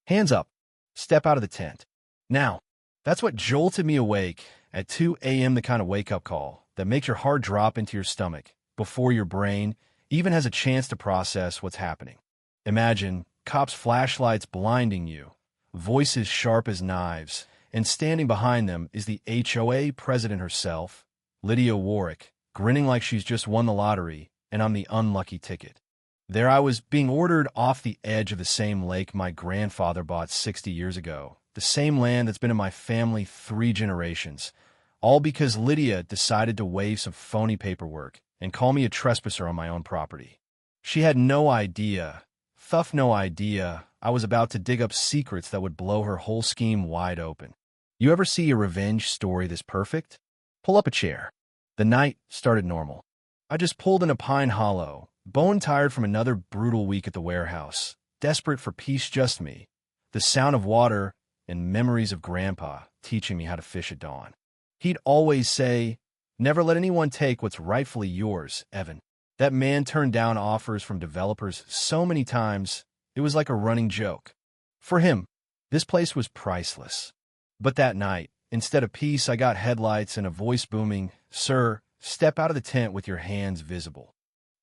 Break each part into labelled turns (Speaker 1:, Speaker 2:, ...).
Speaker 1: Hands up. Step out of the tent. Now, that's what jolted me awake at 2 a.m., the kind of wake-up call that makes your heart drop into your stomach before your brain even has a chance to process what's happening. Imagine cops' flashlights blinding you, voices sharp as knives, and standing behind them is the HOA president herself, Lydia Warwick, grinning like she's just won the lottery, and I'm the unlucky ticket. There I was, being ordered off the edge of the same lake my grandfather bought 60 years ago, the same land that's been in my family 3 generations, all because Lydia decided to waive some phony paperwork and call me a trespasser on my own property. She had no idea, no idea, I was about to dig up secrets that would blow her whole scheme wide open. You ever see a revenge story this perfect? Pull up a chair. The night started normal. I just pulled in a pine hollow, bone-tired from another brutal week at the warehouse, desperate for peace, just me, the sound of water, and memories of Grandpa teaching me how to fish at dawn. He'd always say, "Never let anyone take what's rightfully yours, Evan." That man turned down offers from developers so many times, it was like a running joke. For him, this place was priceless. But that night, instead of peace, I got headlights and a voice booming, "Sir, step out of the tent with your hands visible."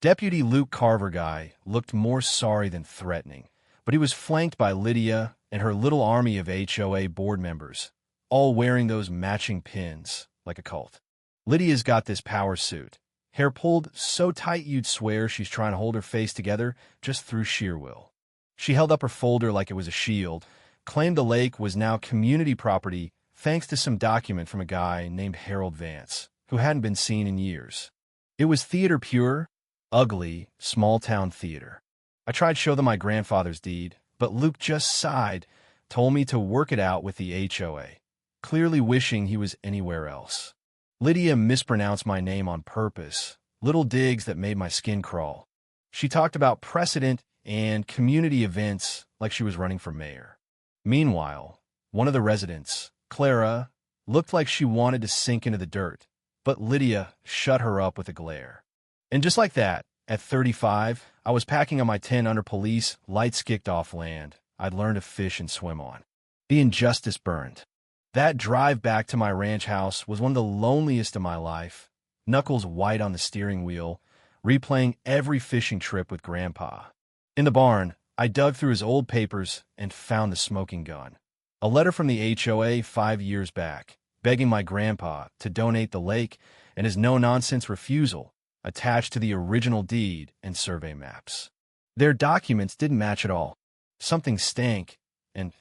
Speaker 1: Deputy Luke Carver guy looked more sorry than threatening, but he was flanked by Lydia and her little army of HOA board members, all wearing those matching pins, like a cult. Lydia's got this power suit, hair pulled so tight you'd swear she's trying to hold her face together just through sheer will. She held up her folder like it was a shield, claimed the lake was now community property thanks to some document from a guy named Harold Vance, who hadn't been seen in years. It was theater pure, ugly, small-town theater. I tried to show them my grandfather's deed, but Luke just sighed, told me to work it out with the HOA, clearly wishing he was anywhere else. Lydia mispronounced my name on purpose, little digs that made my skin crawl. She talked about precedent and community events like she was running for mayor. Meanwhile, one of the residents, Clara, looked like she wanted to sink into the dirt, but Lydia shut her up with a glare. And just like that, at 35, I was packing up my tent under police, lights kicked off land I'd learned to fish and swim on. The injustice burned. That drive back to my ranch house was one of the loneliest of my life, knuckles white on the steering wheel, replaying every fishing trip with Grandpa. In the barn, I dug through his old papers and found the smoking gun. A letter from the HOA 5 years back, begging my grandpa to donate the lake, and his no-nonsense refusal, attached to the original deed and survey maps. Their documents didn't match at all. Something stank, and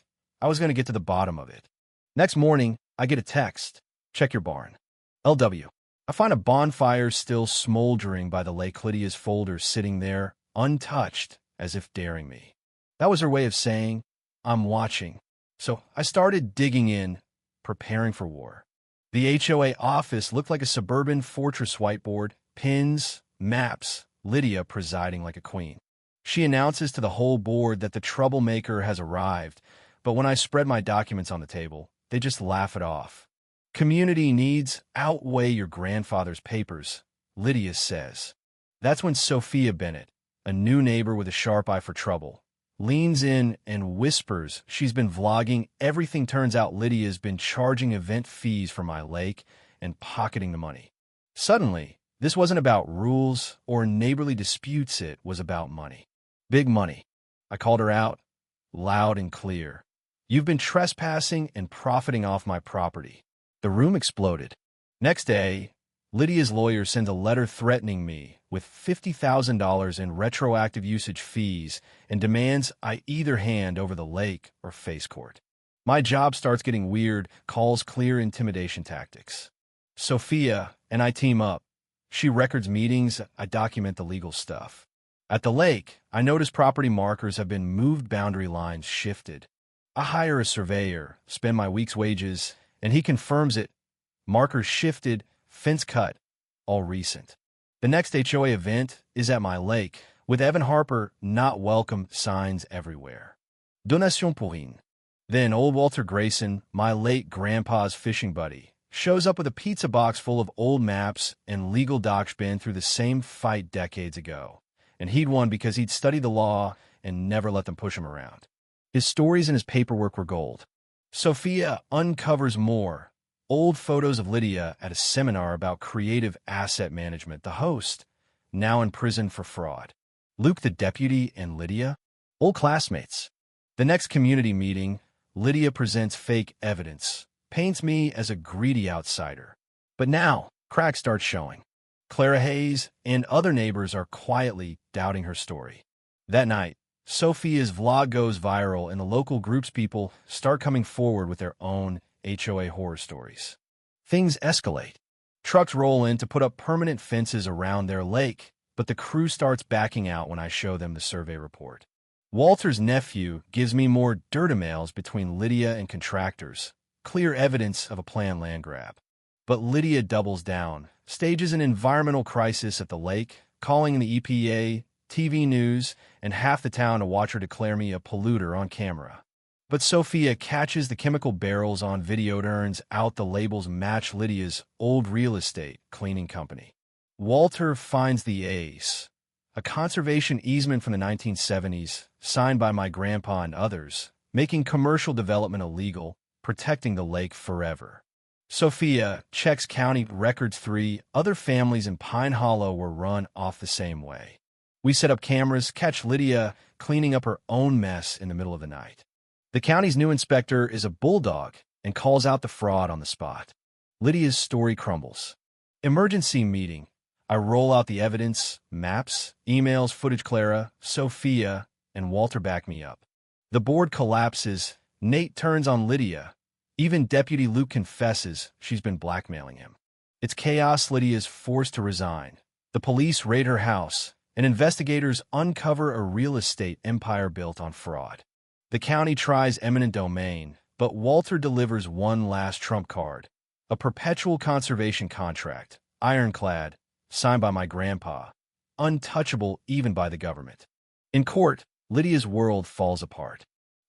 Speaker 1: I was going to get to the bottom of it. Next morning, I get a text. "Check your barn. LW." I find a bonfire still smoldering by the lake, Lydia's folder sitting there, untouched, as if daring me. That was her way of saying, "I'm watching." So I started digging in, preparing for war. The HOA office looked like a suburban fortress, whiteboard, pins, maps, Lydia presiding like a queen. She announces to the whole board that the troublemaker has arrived, but when I spread my documents on the table, they just laugh it off. "Community needs outweigh your grandfather's papers," Lydia says. That's when Sophia Bennett, a new neighbor with a sharp eye for trouble, leans in and whispers she's been vlogging. Everything turns out Lydia's been charging event fees for my lake and pocketing the money. Suddenly, this wasn't about rules or neighborly disputes, it was about money. Big money. I called her out, loud and clear. "You've been trespassing and profiting off my property." The room exploded. Next day, Lydia's lawyer sends a letter threatening me with $50,000 in retroactive usage fees and demands I either hand over the lake or face court. My job starts getting weird, calls clear intimidation tactics. Sophia and I team up. She records meetings, I document the legal stuff. At the lake, I notice property markers have been moved, boundary lines shifted. I hire a surveyor, spend my week's wages, and he confirms it. Markers shifted, fence cut, all recent. The next HOA event is at my lake, with Evan Harper not welcome signs everywhere. Donation pour rien. Then old Walter Grayson, my late grandpa's fishing buddy, shows up with a pizza box full of old maps and legal docs been through the same fight decades ago. And he'd won because he'd studied the law and never let them push him around. His stories and his paperwork were gold. Sophia uncovers more. Old photos of Lydia at a seminar about creative asset management. The host, now in prison for fraud. Luke the deputy and Lydia, old classmates. The next community meeting, Lydia presents fake evidence, paints me as a greedy outsider. But now, cracks start showing. Clara Hayes and other neighbors are quietly doubting her story. That night, Sophia's vlog goes viral and the local group's people start coming forward with their own HOA horror stories. Things escalate. Trucks roll in to put up permanent fences around their lake, but the crew starts backing out when I show them the survey report. Walter's nephew gives me more dirt emails between Lydia and contractors, clear evidence of a planned land grab. But Lydia doubles down, stages an environmental crisis at the lake, calling the EPA, TV news, and half the town to watch her declare me a polluter on camera. But Sophia catches the chemical barrels on video, turns out the labels match Lydia's old real estate cleaning company. Walter finds the ace, a conservation easement from the 1970s, signed by my grandpa and others, making commercial development illegal, protecting the lake forever. Sophia checks county records. 3 other families in Pine Hollow were run off the same way. We set up cameras, catch Lydia cleaning up her own mess in the middle of the night. The county's new inspector is a bulldog and calls out the fraud on the spot. Lydia's story crumbles. Emergency meeting. I roll out the evidence, maps, emails, footage. Clara, Sophia, and Walter back me up. The board collapses. Nate turns on Lydia. Even Deputy Luke confesses she's been blackmailing him. It's chaos. Lydia's forced to resign. The police raid her house, and investigators uncover a real estate empire built on fraud. The county tries eminent domain, but Walter delivers one last trump card, a perpetual conservation contract, ironclad, signed by my grandpa, untouchable even by the government. In court, Lydia's world falls apart.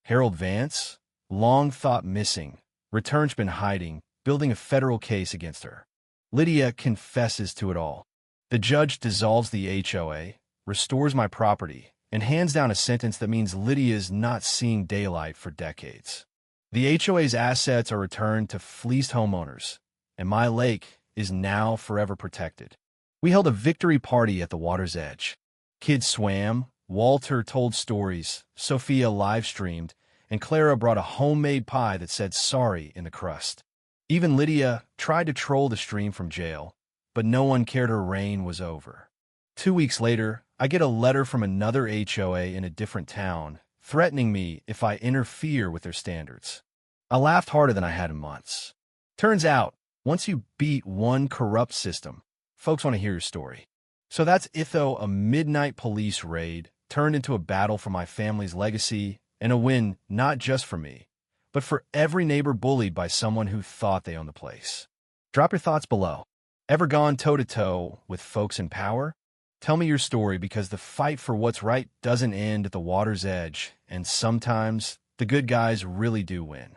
Speaker 1: Harold Vance, long thought missing, returns, been hiding, building a federal case against her. Lydia confesses to it all. The judge dissolves the HOA, restores my property, and hands down a sentence that means Lydia's not seeing daylight for decades. The HOA's assets are returned to fleeced homeowners, and my lake is now forever protected. We held a victory party at the water's edge. Kids swam, Walter told stories, Sophia live-streamed, and Clara brought a homemade pie that said sorry in the crust. Even Lydia tried to troll the stream from jail, but no one cared. Her reign was over. 2 weeks later, I get a letter from another HOA in a different town, threatening me if I interfere with their standards. I laughed harder than I had in months. Turns out, once you beat one corrupt system, folks want to hear your story. So that's Itho, a midnight police raid, turned into a battle for my family's legacy, and a win not just for me, but for every neighbor bullied by someone who thought they owned the place. Drop your thoughts below. Ever gone toe-to-toe with folks in power? Tell me your story, because the fight for what's right doesn't end at the water's edge, and sometimes the good guys really do win.